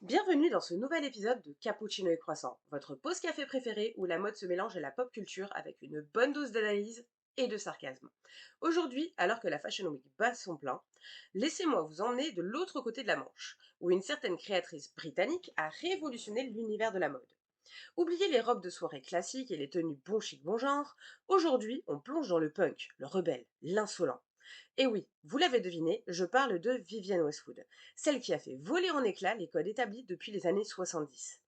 Bienvenue dans ce nouvel épisode de Cappuccino et Croissant, votre pause café préférée où la mode se mélange à la pop culture avec une bonne dose d'analyse et de sarcasme. Aujourd'hui, alors que la Fashion Week bat son plein, laissez-moi vous emmener de l'autre côté de la Manche, où une certaine créatrice britannique a révolutionné l'univers de la mode. Oubliez les robes de soirée classiques et les tenues bon chic bon genre, aujourd'hui on plonge dans le punk, le rebelle, l'insolent. Et oui, vous l'avez deviné, je parle de Vivienne Westwood, celle qui a fait voler en éclats les codes établis depuis les années 70.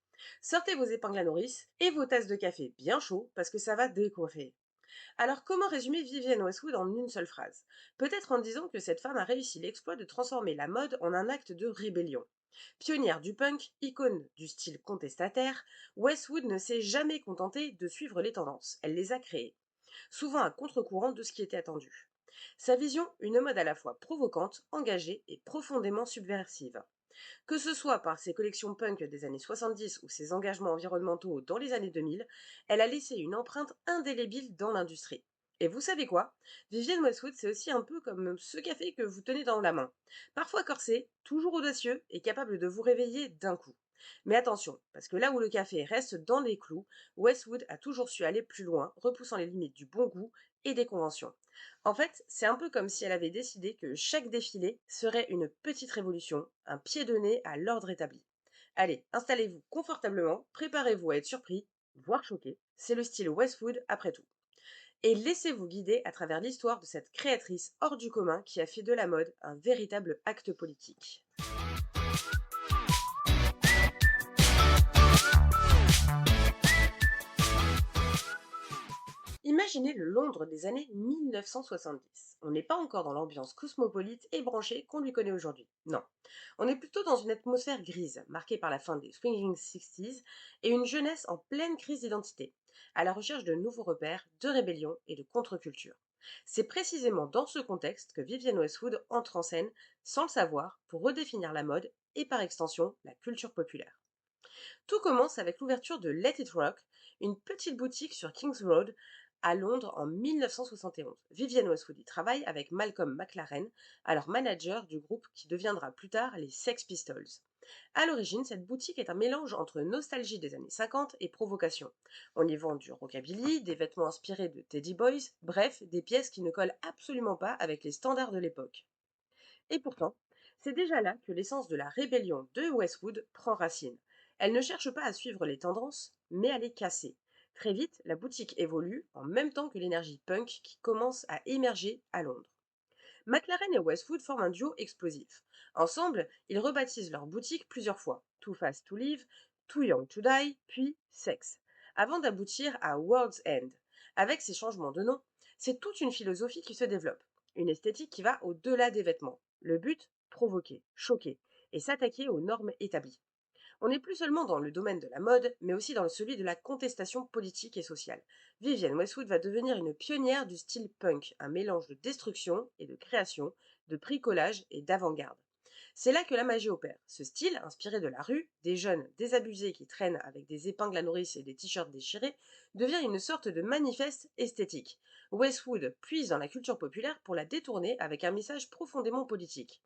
Sortez vos épingles à nourrice et vos tasses de café bien chauds parce que ça va décoiffer. Alors comment résumer Vivienne Westwood en une seule phrase? Peut-être en disant que cette femme a réussi l'exploit de transformer la mode en un acte de rébellion. Pionnière du punk, icône du style contestataire, Westwood ne s'est jamais contentée de suivre les tendances, elle les a créées, souvent à contre-courant de ce qui était attendu. Sa vision, une mode à la fois provocante, engagée et profondément subversive. Que ce soit par ses collections punk des années 70 ou ses engagements environnementaux dans les années 2000, elle a laissé une empreinte indélébile dans l'industrie. Et vous savez quoi? Vivienne Westwood, c'est aussi un peu comme ce café que vous tenez dans la main. Parfois corsé, toujours audacieux et capable de vous réveiller d'un coup. Mais attention, parce que là où le café reste dans les clous, Westwood a toujours su aller plus loin, repoussant les limites du bon goût et des conventions. En fait, c'est un peu comme si elle avait décidé que chaque défilé serait une petite révolution, un pied de nez à l'ordre établi. Allez, installez-vous confortablement, préparez-vous à être surpris, voire choqué. C'est le style Westwood après tout. Et laissez-vous guider à travers l'histoire de cette créatrice hors du commun qui a fait de la mode un véritable acte politique. Imaginez le Londres des années 1970. On n'est pas encore dans l'ambiance cosmopolite et branchée qu'on lui connaît aujourd'hui. Non. On est plutôt dans une atmosphère grise, marquée par la fin des swinging 60s et une jeunesse en pleine crise d'identité, à la recherche de nouveaux repères, de rébellion et de contre-culture. C'est précisément dans ce contexte que Vivienne Westwood entre en scène, sans le savoir, pour redéfinir la mode et par extension la culture populaire. Tout commence avec l'ouverture de Let It Rock, une petite boutique sur King's Road à Londres en 1971. Vivienne Westwood y travaille avec Malcolm McLaren, alors manager du groupe qui deviendra plus tard les Sex Pistols. À l'origine, cette boutique est un mélange entre nostalgie des années 50 et provocation. On y vend du rockabilly, des vêtements inspirés de Teddy Boys, bref, des pièces qui ne collent absolument pas avec les standards de l'époque. Et pourtant, c'est déjà là que l'essence de la rébellion de Westwood prend racine. Elle ne cherche pas à suivre les tendances, mais à les casser. Très vite, la boutique évolue en même temps que l'énergie punk qui commence à émerger à Londres. McLaren et Westwood forment un duo explosif. Ensemble, ils rebaptisent leur boutique plusieurs fois. Too Fast to Live, Too Young to Die, puis Sex, avant d'aboutir à World's End. Avec ces changements de nom, c'est toute une philosophie qui se développe. Une esthétique qui va au-delà des vêtements. Le but, provoquer, choquer et s'attaquer aux normes établies. On n'est plus seulement dans le domaine de la mode, mais aussi dans celui de la contestation politique et sociale. Vivienne Westwood va devenir une pionnière du style punk, un mélange de destruction et de création, de bricolage et d'avant-garde. C'est là que la magie opère. Ce style, inspiré de la rue, des jeunes désabusés qui traînent avec des épingles à nourrice et des t-shirts déchirés, devient une sorte de manifeste esthétique. Westwood puise dans la culture populaire pour la détourner avec un message profondément politique.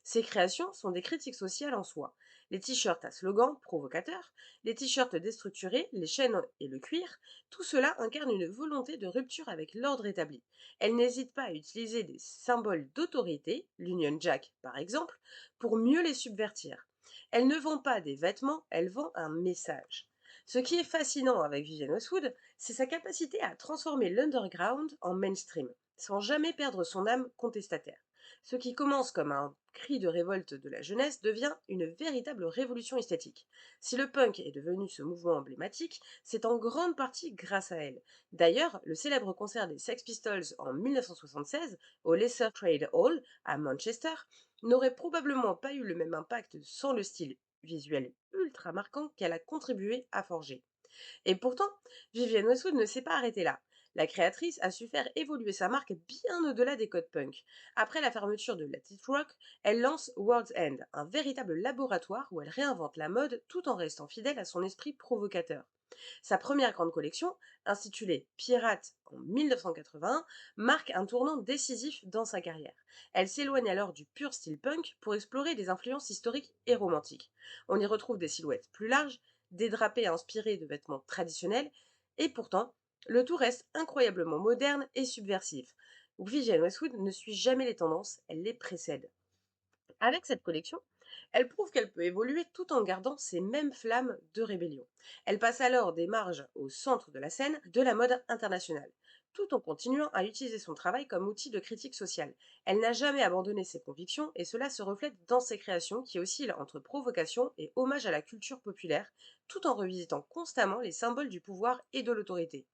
Ces créations sont des critiques sociales en soi. Les t-shirts à slogan provocateurs, les t-shirts déstructurés, les chaînes et le cuir, tout cela incarne une volonté de rupture avec l'ordre établi. Elle n'hésite pas à utiliser des symboles d'autorité, l'Union Jack par exemple, pour mieux les subvertir. Elle ne vend pas des vêtements, elle vend un message. Ce qui est fascinant avec Vivienne Westwood, c'est sa capacité à transformer l'underground en mainstream, sans jamais perdre son âme contestataire. Ce qui commence comme un cri de révolte de la jeunesse devient une véritable révolution esthétique. Si le punk est devenu ce mouvement emblématique, c'est en grande partie grâce à elle. D'ailleurs, le célèbre concert des Sex Pistols en 1976 au Lesser Trade Hall à Manchester n'aurait probablement pas eu le même impact sans le style visuel ultra marquant qu'elle a contribué à forger. Et pourtant, Vivienne Westwood ne s'est pas arrêtée là. La créatrice a su faire évoluer sa marque bien au-delà des codes punk. Après la fermeture de Let It Rock, elle lance World's End, un véritable laboratoire où elle réinvente la mode tout en restant fidèle à son esprit provocateur. Sa première grande collection, intitulée Pirate en 1981, marque un tournant décisif dans sa carrière. Elle s'éloigne alors du pur style punk pour explorer des influences historiques et romantiques. On y retrouve des silhouettes plus larges, des drapés inspirés de vêtements traditionnels, et pourtant, le tout reste incroyablement moderne et subversif. Vivienne Westwood ne suit jamais les tendances, elle les précède. Avec cette collection, elle prouve qu'elle peut évoluer tout en gardant ces mêmes flammes de rébellion. Elle passe alors des marges au centre de la scène de la mode internationale, tout en continuant à utiliser son travail comme outil de critique sociale. Elle n'a jamais abandonné ses convictions et cela se reflète dans ses créations qui oscillent entre provocation et hommage à la culture populaire, tout en revisitant constamment les symboles du pouvoir et de l'autorité.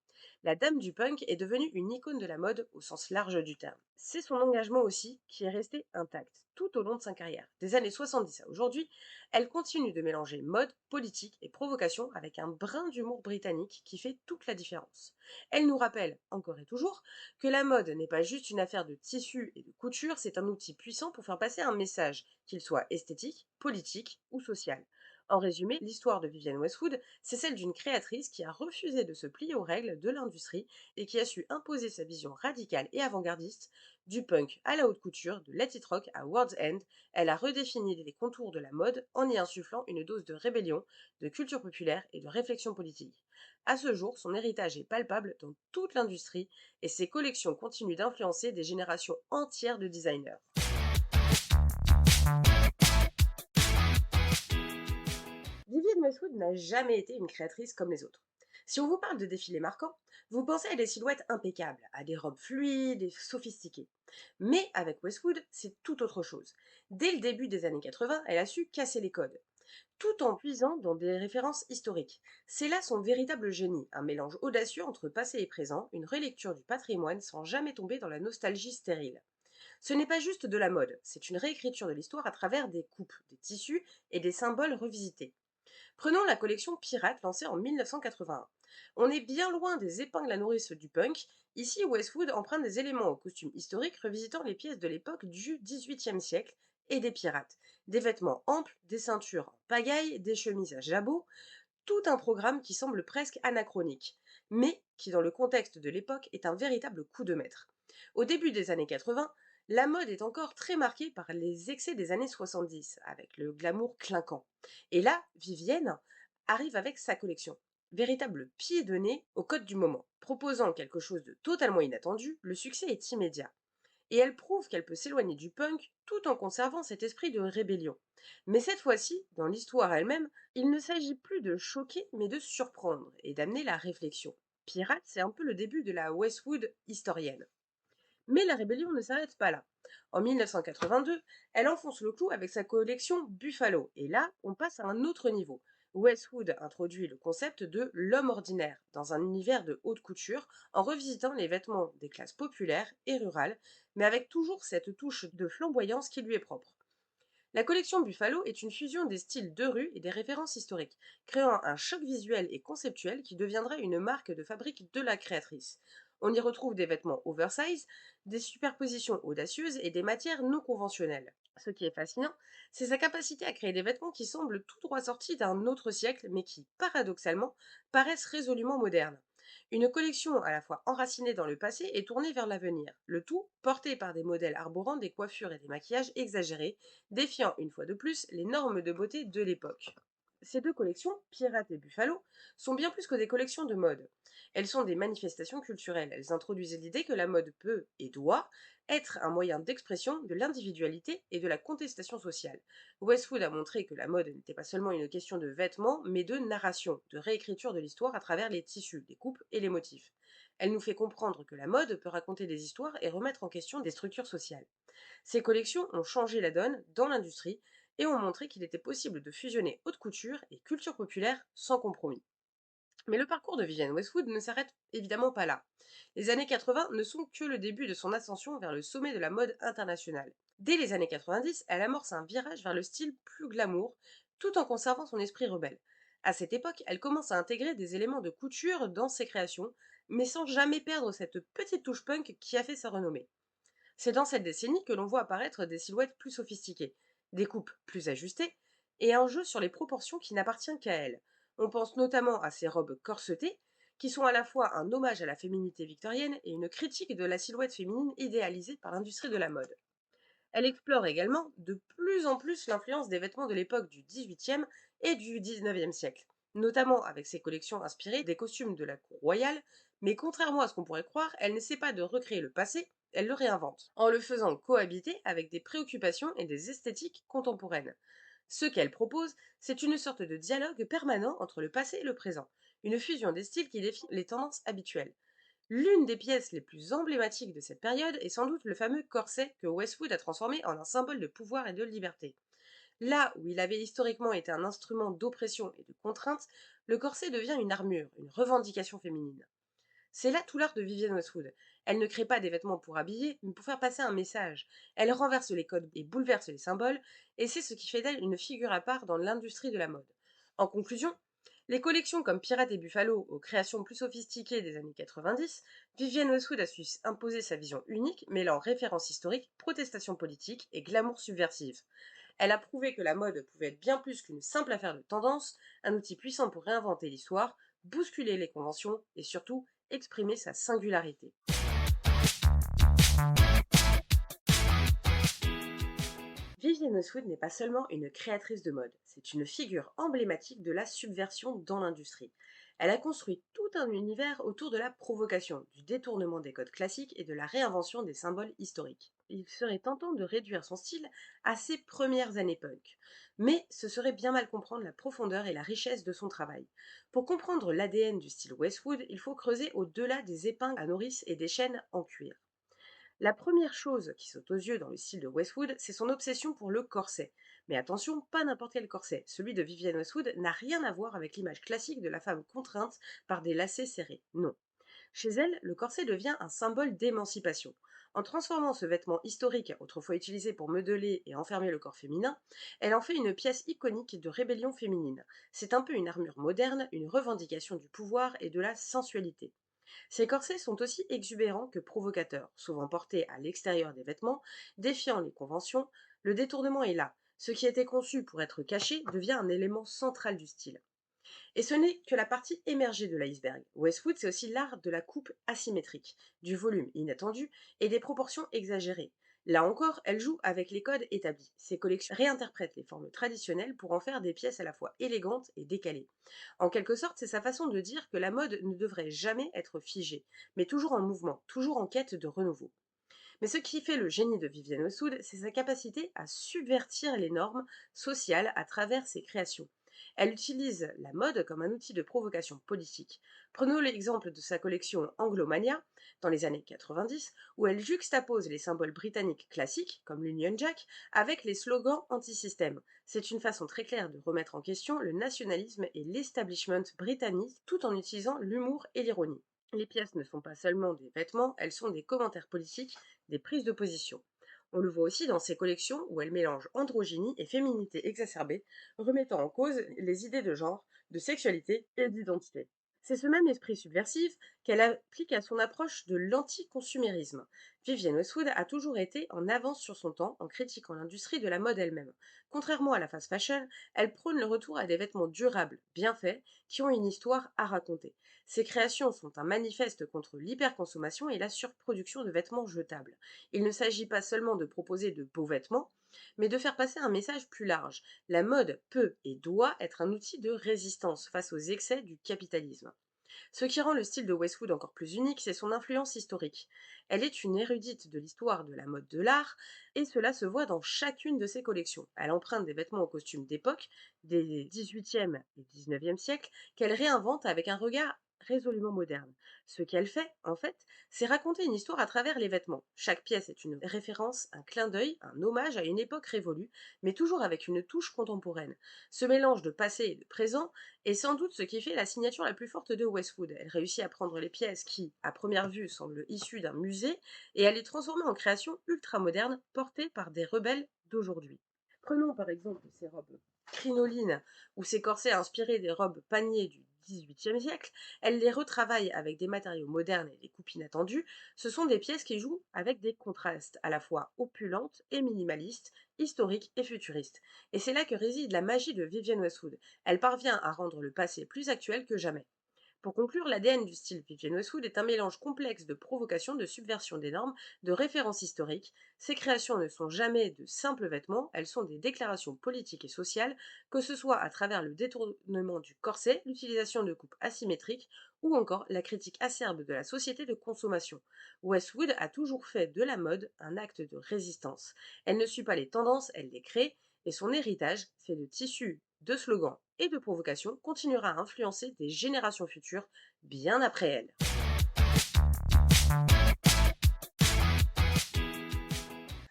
La dame du punk est devenue une icône de la mode au sens large du terme. C'est son engagement aussi qui est resté intact tout au long de sa carrière. Des années 70 à aujourd'hui, elle continue de mélanger mode, politique et provocation avec un brin d'humour britannique qui fait toute la différence. Elle nous rappelle, encore et toujours, que la mode n'est pas juste une affaire de tissu et de couture, c'est un outil puissant pour faire passer un message, qu'il soit esthétique, politique ou social. En résumé, l'histoire de Vivienne Westwood, c'est celle d'une créatrice qui a refusé de se plier aux règles de l'industrie et qui a su imposer sa vision radicale et avant-gardiste du punk à la haute couture, de Let It Rock à World's End. Elle a redéfini les contours de la mode en y insufflant une dose de rébellion, de culture populaire et de réflexion politique. À ce jour, son héritage est palpable dans toute l'industrie et ses collections continuent d'influencer des générations entières de designers. Vivienne Westwood n'a jamais été une créatrice comme les autres. Si on vous parle de défilés marquants, vous pensez à des silhouettes impeccables, à des robes fluides et sophistiquées. Mais avec Westwood, c'est tout autre chose. Dès le début des années 80, elle a su casser les codes, tout en puisant dans des références historiques. C'est là son véritable génie, un mélange audacieux entre passé et présent, une relecture du patrimoine sans jamais tomber dans la nostalgie stérile. Ce n'est pas juste de la mode, c'est une réécriture de l'histoire à travers des coupes, des tissus et des symboles revisités. Prenons la collection Pirate lancée en 1981. On est bien loin des épingles à nourrice du punk. Ici, Westwood emprunte des éléments aux costumes historiques revisitant les pièces de l'époque du XVIIIe siècle et des pirates. Des vêtements amples, des ceintures en pagaille, des chemises à jabot, tout un programme qui semble presque anachronique, mais qui dans le contexte de l'époque est un véritable coup de maître. Au début des années 80, la mode est encore très marquée par les excès des années 70, avec le glamour clinquant. Et là, Vivienne arrive avec sa collection. Véritable pied de nez au code du moment. Proposant quelque chose de totalement inattendu, le succès est immédiat. Et elle prouve qu'elle peut s'éloigner du punk tout en conservant cet esprit de rébellion. Mais cette fois-ci, dans l'histoire elle-même, il ne s'agit plus de choquer mais de surprendre et d'amener la réflexion. Pirate, c'est un peu le début de la Westwood historienne. Mais la rébellion ne s'arrête pas là. En 1982, elle enfonce le clou avec sa collection Buffalo, et là, on passe à un autre niveau. Westwood introduit le concept de l'homme ordinaire dans un univers de haute couture en revisitant les vêtements des classes populaires et rurales, mais avec toujours cette touche de flamboyance qui lui est propre. La collection Buffalo est une fusion des styles de rue et des références historiques, créant un choc visuel et conceptuel qui deviendra une marque de fabrique de la créatrice. On y retrouve des vêtements oversize, des superpositions audacieuses et des matières non conventionnelles. Ce qui est fascinant, c'est sa capacité à créer des vêtements qui semblent tout droit sortis d'un autre siècle, mais qui, paradoxalement, paraissent résolument modernes. Une collection à la fois enracinée dans le passé et tournée vers l'avenir, le tout porté par des modèles arborant des coiffures et des maquillages exagérés, défiant une fois de plus les normes de beauté de l'époque. Ces deux collections, Pirate et Buffalo, sont bien plus que des collections de mode. Elles sont des manifestations culturelles. Elles introduisent l'idée que la mode peut et doit être un moyen d'expression de l'individualité et de la contestation sociale. Westwood a montré que la mode n'était pas seulement une question de vêtements, mais de narration, de réécriture de l'histoire à travers les tissus, les coupes et les motifs. Elle nous fait comprendre que la mode peut raconter des histoires et remettre en question des structures sociales. Ces collections ont changé la donne dans l'industrie et ont montré qu'il était possible de fusionner haute couture et culture populaire sans compromis. Mais le parcours de Vivienne Westwood ne s'arrête évidemment pas là. Les années 80 ne sont que le début de son ascension vers le sommet de la mode internationale. Dès les années 90, elle amorce un virage vers le style plus glamour, tout en conservant son esprit rebelle. À cette époque, elle commence à intégrer des éléments de couture dans ses créations, mais sans jamais perdre cette petite touche punk qui a fait sa renommée. C'est dans cette décennie que l'on voit apparaître des silhouettes plus sophistiquées, des coupes plus ajustées, et un jeu sur les proportions qui n'appartient qu'à elle. On pense notamment à ces robes corsetées, qui sont à la fois un hommage à la féminité victorienne et une critique de la silhouette féminine idéalisée par l'industrie de la mode. Elle explore également de plus en plus l'influence des vêtements de l'époque du XVIIIe et du XIXe siècle, notamment avec ses collections inspirées des costumes de la cour royale, mais contrairement à ce qu'on pourrait croire, elle n'essaie pas de recréer le passé, elle le réinvente, en le faisant cohabiter avec des préoccupations et des esthétiques contemporaines. Ce qu'elle propose, c'est une sorte de dialogue permanent entre le passé et le présent, une fusion des styles qui défie les tendances habituelles. L'une des pièces les plus emblématiques de cette période est sans doute le fameux corset que Westwood a transformé en un symbole de pouvoir et de liberté. Là où il avait historiquement été un instrument d'oppression et de contrainte, le corset devient une armure, une revendication féminine. C'est là tout l'art de Vivienne Westwood. Elle ne crée pas des vêtements pour habiller, mais pour faire passer un message. Elle renverse les codes et bouleverse les symboles, et c'est ce qui fait d'elle une figure à part dans l'industrie de la mode. En conclusion, les collections comme Pirate et Buffalo, aux créations plus sophistiquées des années 90, Vivienne Westwood a su imposer sa vision unique, mêlant référence historique, protestation politique et glamour subversive. Elle a prouvé que la mode pouvait être bien plus qu'une simple affaire de tendance, un outil puissant pour réinventer l'histoire, bousculer les conventions et surtout exprimer sa singularité. Vivienne Westwood n'est pas seulement une créatrice de mode, c'est une figure emblématique de la subversion dans l'industrie. Elle a construit tout un univers autour de la provocation, du détournement des codes classiques et de la réinvention des symboles historiques. Il serait tentant de réduire son style à ses premières années punk, mais ce serait bien mal comprendre la profondeur et la richesse de son travail. Pour comprendre l'ADN du style Westwood, il faut creuser au-delà des épingles à nourrice et des chaînes en cuir. La première chose qui saute aux yeux dans le style de Westwood, c'est son obsession pour le corset. Mais attention, pas n'importe quel corset. Celui de Vivienne Westwood n'a rien à voir avec l'image classique de la femme contrainte par des lacets serrés. Non. Chez elle, le corset devient un symbole d'émancipation. En transformant ce vêtement historique, autrefois utilisé pour modeler et enfermer le corps féminin, elle en fait une pièce iconique de rébellion féminine. C'est un peu une armure moderne, une revendication du pouvoir et de la sensualité. Ces corsets sont aussi exubérants que provocateurs, souvent portés à l'extérieur des vêtements, défiant les conventions. Le détournement est là. Ce qui était conçu pour être caché devient un élément central du style. Et ce n'est que la partie émergée de l'iceberg. Westwood, c'est aussi l'art de la coupe asymétrique, du volume inattendu et des proportions exagérées. Là encore, elle joue avec les codes établis. Ses collections réinterprètent les formes traditionnelles pour en faire des pièces à la fois élégantes et décalées. En quelque sorte, c'est sa façon de dire que la mode ne devrait jamais être figée, mais toujours en mouvement, toujours en quête de renouveau. Mais ce qui fait le génie de Vivienne Westwood, c'est sa capacité à subvertir les normes sociales à travers ses créations. Elle utilise la mode comme un outil de provocation politique. Prenons l'exemple de sa collection Anglomania, dans les années 90, où elle juxtapose les symboles britanniques classiques, comme l'Union Jack, avec les slogans anti-système. C'est une façon très claire de remettre en question le nationalisme et l'establishment britannique, tout en utilisant l'humour et l'ironie. Les pièces ne sont pas seulement des vêtements, elles sont des commentaires politiques, des prises de position. On le voit aussi dans ses collections où elle mélange androgynie et féminité exacerbée, remettant en cause les idées de genre, de sexualité et d'identité. C'est ce même esprit subversif qu'elle applique à son approche de l'anticonsumérisme. Vivienne Westwood a toujours été en avance sur son temps en critiquant l'industrie de la mode elle-même. Contrairement à la fast fashion, elle prône le retour à des vêtements durables, bien faits, qui ont une histoire à raconter. Ses créations sont un manifeste contre l'hyperconsommation et la surproduction de vêtements jetables. Il ne s'agit pas seulement de proposer de beaux vêtements, mais de faire passer un message plus large. La mode peut et doit être un outil de résistance face aux excès du capitalisme. Ce qui rend le style de Westwood encore plus unique, c'est son influence historique. Elle est une érudite de l'histoire de la mode de l'art, et cela se voit dans chacune de ses collections. Elle emprunte des vêtements aux costumes d'époque, des 18e et 19e siècles, qu'elle réinvente avec un regard résolument moderne. Ce qu'elle fait, en fait, c'est raconter une histoire à travers les vêtements. Chaque pièce est une référence, un clin d'œil, un hommage à une époque révolue, mais toujours avec une touche contemporaine. Ce mélange de passé et de présent est sans doute ce qui fait la signature la plus forte de Westwood. Elle réussit à prendre les pièces qui, à première vue, semblent issues d'un musée et à les transformer en créations ultramodernes portées par des rebelles d'aujourd'hui. Prenons par exemple ces robes crinoline ou ses corsets inspirés des robes paniers du XVIIIe siècle, elle les retravaille avec des matériaux modernes et des coupes inattendues. Ce sont des pièces qui jouent avec des contrastes à la fois opulentes et minimalistes, historiques et futuristes. Et c'est là que réside la magie de Vivienne Westwood. Elle parvient à rendre le passé plus actuel que jamais. Pour conclure, l'ADN du style Vivienne Westwood est un mélange complexe de provocation, de subversion des normes, de références historiques. Ses créations ne sont jamais de simples vêtements, elles sont des déclarations politiques et sociales, que ce soit à travers le détournement du corset, l'utilisation de coupes asymétriques ou encore la critique acerbe de la société de consommation. Westwood a toujours fait de la mode un acte de résistance. Elle ne suit pas les tendances, elle les crée, et son héritage, fait de tissus, de slogans et de provocations, continuera à influencer des générations futures bien après elle.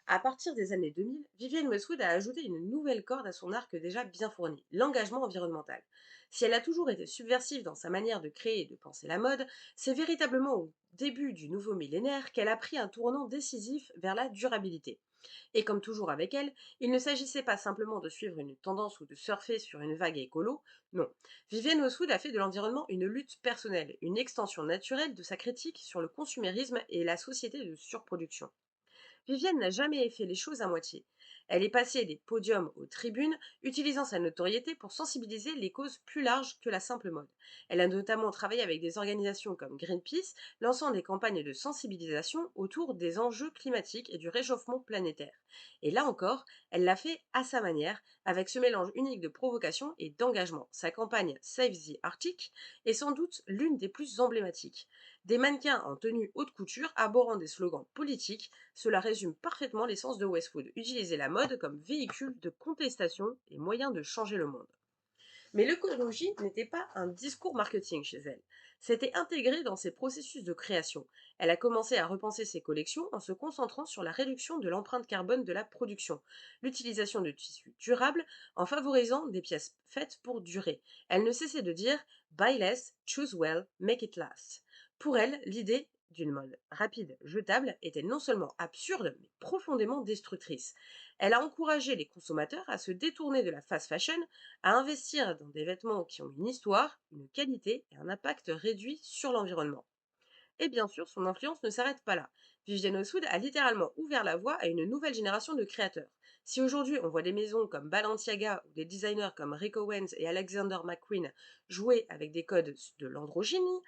À partir des années 2000, Vivienne Westwood a ajouté une nouvelle corde à son arc déjà bien fourni, l'engagement environnemental. Si elle a toujours été subversive dans sa manière de créer et de penser la mode, c'est véritablement au début du nouveau millénaire qu'elle a pris un tournant décisif vers la durabilité. Et comme toujours avec elle, il ne s'agissait pas simplement de suivre une tendance ou de surfer sur une vague écolo, non. Vivienne Westwood a fait de l'environnement une lutte personnelle, une extension naturelle de sa critique sur le consumérisme et la société de surproduction. Vivienne n'a jamais fait les choses à moitié. Elle est passée des podiums aux tribunes, utilisant sa notoriété pour sensibiliser les causes plus larges que la simple mode. Elle a notamment travaillé avec des organisations comme Greenpeace, lançant des campagnes de sensibilisation autour des enjeux climatiques et du réchauffement planétaire. Et là encore, elle l'a fait à sa manière, avec ce mélange unique de provocation et d'engagement. Sa campagne Save the Arctic est sans doute l'une des plus emblématiques. Des mannequins en tenue haute couture arborant des slogans politiques, cela résume parfaitement l'essence de Westwood, utiliser la mode comme véhicule de contestation et moyen de changer le monde. Mais l'écologie n'était pas un discours marketing chez elle. C'était intégré dans ses processus de création. Elle a commencé à repenser ses collections en se concentrant sur la réduction de l'empreinte carbone de la production, l'utilisation de tissus durables en favorisant des pièces faites pour durer. Elle ne cessait de dire Buy less, choose well, make it last. Pour elle, l'idée d'une mode rapide, jetable, était non seulement absurde, mais profondément destructrice. Elle a encouragé les consommateurs à se détourner de la fast fashion, à investir dans des vêtements qui ont une histoire, une qualité et un impact réduit sur l'environnement. Et bien sûr, son influence ne s'arrête pas là. Vivienne Westwood a littéralement ouvert la voie à une nouvelle génération de créateurs. Si aujourd'hui on voit des maisons comme Balenciaga ou des designers comme Rick Owens et Alexander McQueen jouer avec des codes de l'androgynie,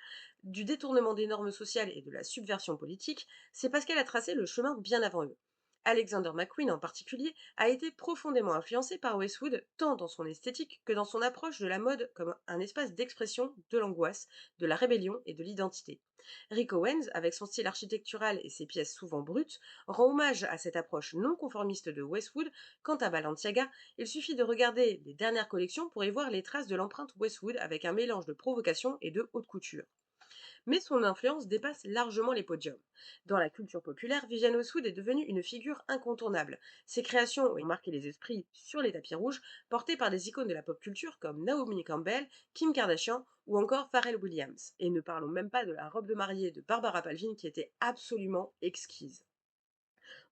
du détournement des normes sociales et de la subversion politique, c'est parce qu'elle a tracé le chemin bien avant eux. Alexander McQueen en particulier a été profondément influencé par Westwood tant dans son esthétique que dans son approche de la mode comme un espace d'expression de l'angoisse, de la rébellion et de l'identité. Rick Owens, avec son style architectural et ses pièces souvent brutes, rend hommage à cette approche non conformiste de Westwood. Quant à Balenciaga, il suffit de regarder les dernières collections pour y voir les traces de l'empreinte Westwood avec un mélange de provocation et de haute couture. Mais son influence dépasse largement les podiums. Dans la culture populaire, Vivienne Westwood est devenue une figure incontournable. Ses créations ont marqué les esprits sur les tapis rouges, portés par des icônes de la pop culture comme Naomi Campbell, Kim Kardashian ou encore Pharrell Williams. Et ne parlons même pas de la robe de mariée de Barbara Palvin qui était absolument exquise.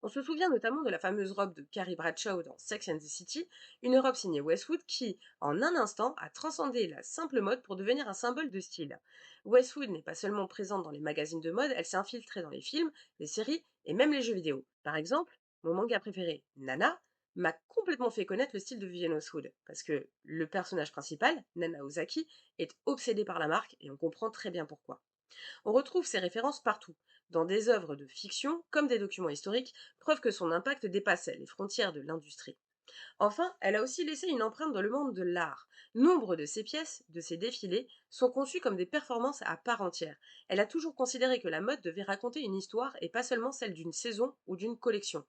On se souvient notamment de la fameuse robe de Carrie Bradshaw dans Sex and the City, une robe signée Westwood qui, en un instant, a transcendé la simple mode pour devenir un symbole de style. Westwood n'est pas seulement présente dans les magazines de mode, elle s'est infiltrée dans les films, les séries et même les jeux vidéo. Par exemple, mon manga préféré, Nana, m'a complètement fait connaître le style de Vivienne Westwood, parce que le personnage principal, Nana Ozaki, est obsédé par la marque et on comprend très bien pourquoi. On retrouve ces références partout, dans des œuvres de fiction comme des documents historiques, preuve que son impact dépassait les frontières de l'industrie. Enfin, elle a aussi laissé une empreinte dans le monde de l'art. Nombre de ses pièces, de ses défilés, sont conçus comme des performances à part entière. Elle a toujours considéré que la mode devait raconter une histoire et pas seulement celle d'une saison ou d'une collection.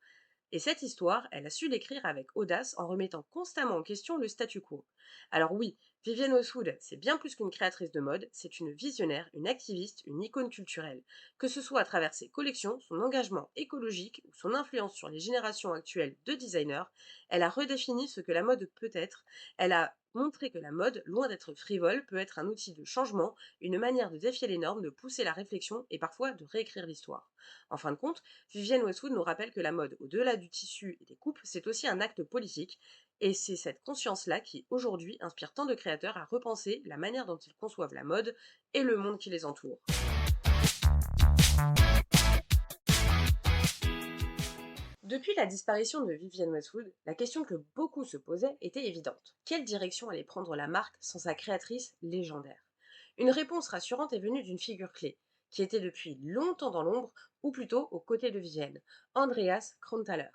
Et cette histoire, elle a su l'écrire avec audace en remettant constamment en question le statu quo. Alors oui, Vivienne Westwood, c'est bien plus qu'une créatrice de mode, c'est une visionnaire, une activiste, une icône culturelle. Que ce soit à travers ses collections, son engagement écologique ou son influence sur les générations actuelles de designers, elle a redéfini ce que la mode peut être. Elle a montré que la mode, loin d'être frivole, peut être un outil de changement, une manière de défier les normes, de pousser la réflexion et parfois de réécrire l'histoire. En fin de compte, Vivienne Westwood nous rappelle que la mode, au-delà du tissu et des coupes, c'est aussi un acte politique Et c'est cette conscience-là qui, aujourd'hui, inspire tant de créateurs à repenser la manière dont ils conçoivent la mode et le monde qui les entoure. Depuis la disparition de Vivienne Westwood, la question que beaucoup se posaient était évidente. Quelle direction allait prendre la marque sans sa créatrice légendaire? Une réponse rassurante est venue d'une figure clé, qui était depuis longtemps dans l'ombre, ou plutôt aux côtés de Vivienne, Andreas Kronthaler.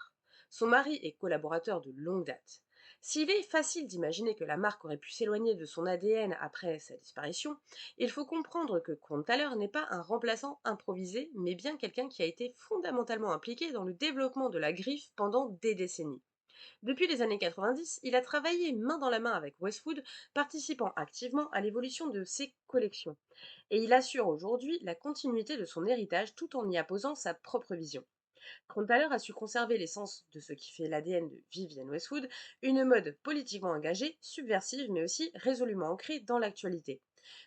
Son mari est collaborateur de longue date. S'il est facile d'imaginer que la marque aurait pu s'éloigner de son ADN après sa disparition, il faut comprendre que Kronthaler n'est pas un remplaçant improvisé, mais bien quelqu'un qui a été fondamentalement impliqué dans le développement de la griffe pendant des décennies. Depuis les années 90, il a travaillé main dans la main avec Westwood, participant activement à l'évolution de ses collections. Et il assure aujourd'hui la continuité de son héritage tout en y apposant sa propre vision. Kronthaler a su conserver l'essence de ce qui fait l'ADN de Vivienne Westwood, une mode politiquement engagée, subversive mais aussi résolument ancrée dans l'actualité.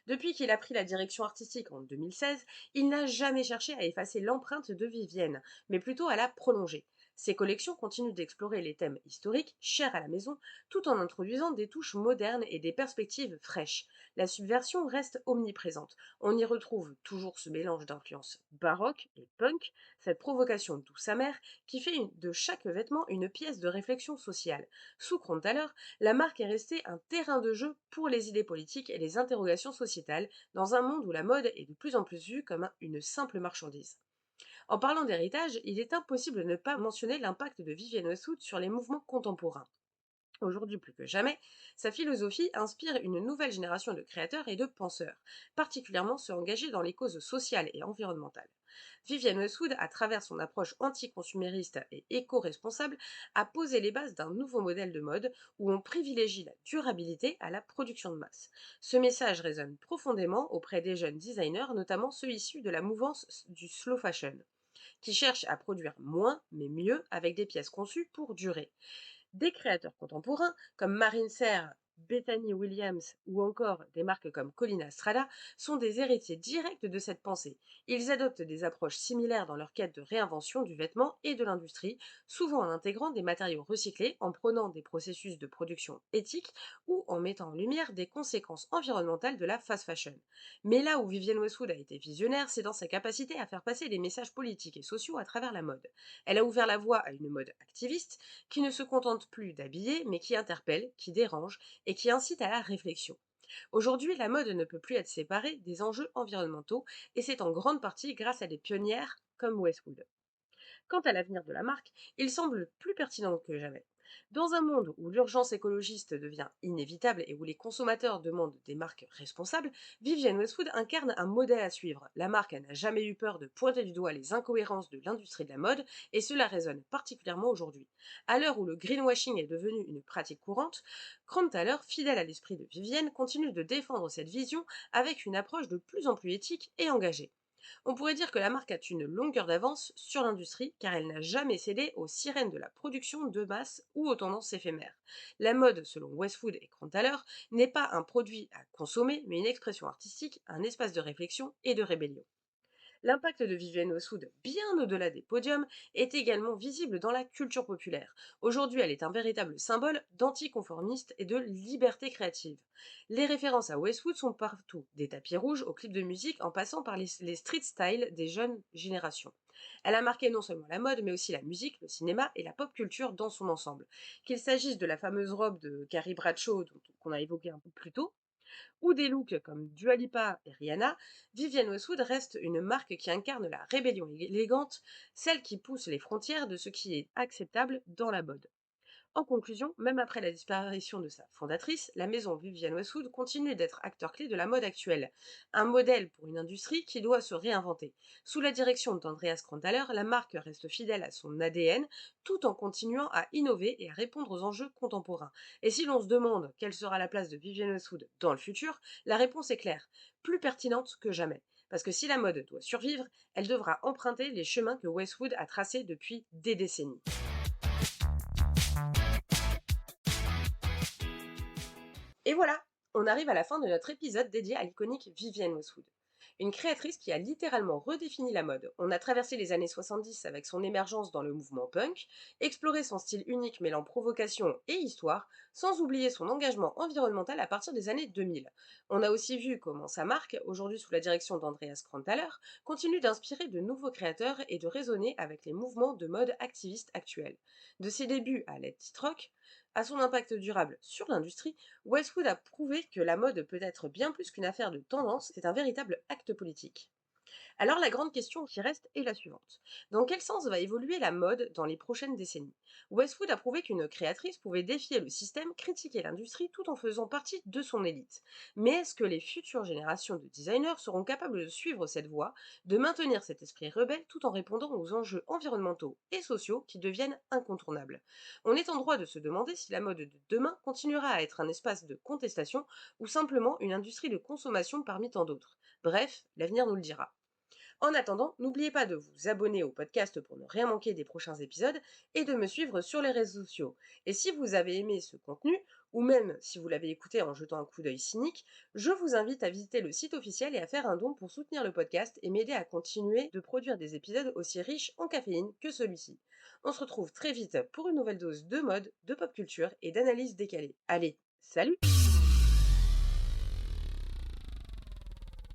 Depuis qu'il a pris la direction artistique en 2016, il n'a jamais cherché à effacer l'empreinte de Vivienne, mais plutôt à la prolonger. Ses collections continuent d'explorer les thèmes historiques, chers à la maison, tout en introduisant des touches modernes et des perspectives fraîches. La subversion reste omniprésente. On y retrouve toujours ce mélange d'influences baroques et punk, cette provocation douce amère qui fait de chaque vêtement une pièce de réflexion sociale. Sous Kronthaler, la marque est restée un terrain de jeu pour les idées politiques et les interrogations sociétales, dans un monde où la mode est de plus en plus vue comme une simple marchandise. En parlant d'héritage, il est impossible de ne pas mentionner l'impact de Vivienne Westwood sur les mouvements contemporains. Aujourd'hui plus que jamais, sa philosophie inspire une nouvelle génération de créateurs et de penseurs, particulièrement ceux engagés dans les causes sociales et environnementales. Vivienne Westwood, à travers son approche anticonsumériste et éco-responsable, a posé les bases d'un nouveau modèle de mode où on privilégie la durabilité à la production de masse. Ce message résonne profondément auprès des jeunes designers, notamment ceux issus de la mouvance du slow fashion, qui cherchent à produire moins mais mieux avec des pièces conçues pour durer. Des créateurs contemporains comme Marine Serre, Bethany Williams ou encore des marques comme Colina Strada sont des héritiers directs de cette pensée. Ils adoptent des approches similaires dans leur quête de réinvention du vêtement et de l'industrie, souvent en intégrant des matériaux recyclés, en prenant des processus de production éthiques ou en mettant en lumière des conséquences environnementales de la fast fashion. Mais là où Vivienne Westwood a été visionnaire, c'est dans sa capacité à faire passer des messages politiques et sociaux à travers la mode. Elle a ouvert la voie à une mode activiste qui ne se contente plus d'habiller, mais qui interpelle, qui dérange et qui incite à la réflexion. Aujourd'hui, la mode ne peut plus être séparée des enjeux environnementaux, et c'est en grande partie grâce à des pionnières comme Westwood. Quant à l'avenir de la marque, il semble plus pertinent que jamais. Dans un monde où l'urgence écologiste devient inévitable et où les consommateurs demandent des marques responsables, Vivienne Westwood incarne un modèle à suivre. La marque n'a jamais eu peur de pointer du doigt les incohérences de l'industrie de la mode, et cela résonne particulièrement aujourd'hui. À l'heure où le greenwashing est devenu une pratique courante, Kronthaler, fidèle à l'esprit de Vivienne, continue de défendre cette vision avec une approche de plus en plus éthique et engagée. On pourrait dire que la marque a une longueur d'avance sur l'industrie car elle n'a jamais cédé aux sirènes de la production de masse ou aux tendances éphémères. La mode, selon Westwood et Kronthaler, n'est pas un produit à consommer mais une expression artistique, un espace de réflexion et de rébellion. L'impact de Vivienne Westwood, bien au-delà des podiums, est également visible dans la culture populaire. Aujourd'hui, elle est un véritable symbole d'anticonformiste et de liberté créative. Les références à Westwood sont partout, des tapis rouges aux clips de musique en passant par les street styles des jeunes générations. Elle a marqué non seulement la mode, mais aussi la musique, le cinéma et la pop culture dans son ensemble. Qu'il s'agisse de la fameuse robe de Carrie Bradshaw qu'on a évoquée un peu plus tôt, ou des looks comme Dua Lipa et Rihanna, Vivienne Westwood reste une marque qui incarne la rébellion élégante, celle qui pousse les frontières de ce qui est acceptable dans la mode. En conclusion, même après la disparition de sa fondatrice, la maison Vivienne Westwood continue d'être acteur clé de la mode actuelle, un modèle pour une industrie qui doit se réinventer. Sous la direction d'Andreas Kronthaler, la marque reste fidèle à son ADN, tout en continuant à innover et à répondre aux enjeux contemporains. Et si l'on se demande quelle sera la place de Vivienne Westwood dans le futur, la réponse est claire, plus pertinente que jamais. Parce que si la mode doit survivre, elle devra emprunter les chemins que Westwood a tracés depuis des décennies. Et voilà, on arrive à la fin de notre épisode dédié à l'iconique Vivienne Westwood. Une créatrice qui a littéralement redéfini la mode. On a traversé les années 70 avec son émergence dans le mouvement punk, exploré son style unique mêlant provocation et histoire, sans oublier son engagement environnemental à partir des années 2000. On a aussi vu comment sa marque, aujourd'hui sous la direction d'Andreas Kranthaler, continue d'inspirer de nouveaux créateurs et de résonner avec les mouvements de mode activistes actuels. De ses débuts à Let It Rock, à son impact durable sur l'industrie, Westwood a prouvé que la mode peut être bien plus qu'une affaire de tendance, c'est un véritable acte politique. Alors la grande question qui reste est la suivante. Dans quel sens va évoluer la mode dans les prochaines décennies? Westwood a prouvé qu'une créatrice pouvait défier le système, critiquer l'industrie tout en faisant partie de son élite. Mais est-ce que les futures générations de designers seront capables de suivre cette voie, de maintenir cet esprit rebelle tout en répondant aux enjeux environnementaux et sociaux qui deviennent incontournables? On est en droit de se demander si la mode de demain continuera à être un espace de contestation ou simplement une industrie de consommation parmi tant d'autres. Bref, l'avenir nous le dira. En attendant, n'oubliez pas de vous abonner au podcast pour ne rien manquer des prochains épisodes et de me suivre sur les réseaux sociaux. Et si vous avez aimé ce contenu, ou même si vous l'avez écouté en jetant un coup d'œil cynique, je vous invite à visiter le site officiel et à faire un don pour soutenir le podcast et m'aider à continuer de produire des épisodes aussi riches en caféine que celui-ci. On se retrouve très vite pour une nouvelle dose de mode, de pop culture et d'analyse décalée. Allez, salut!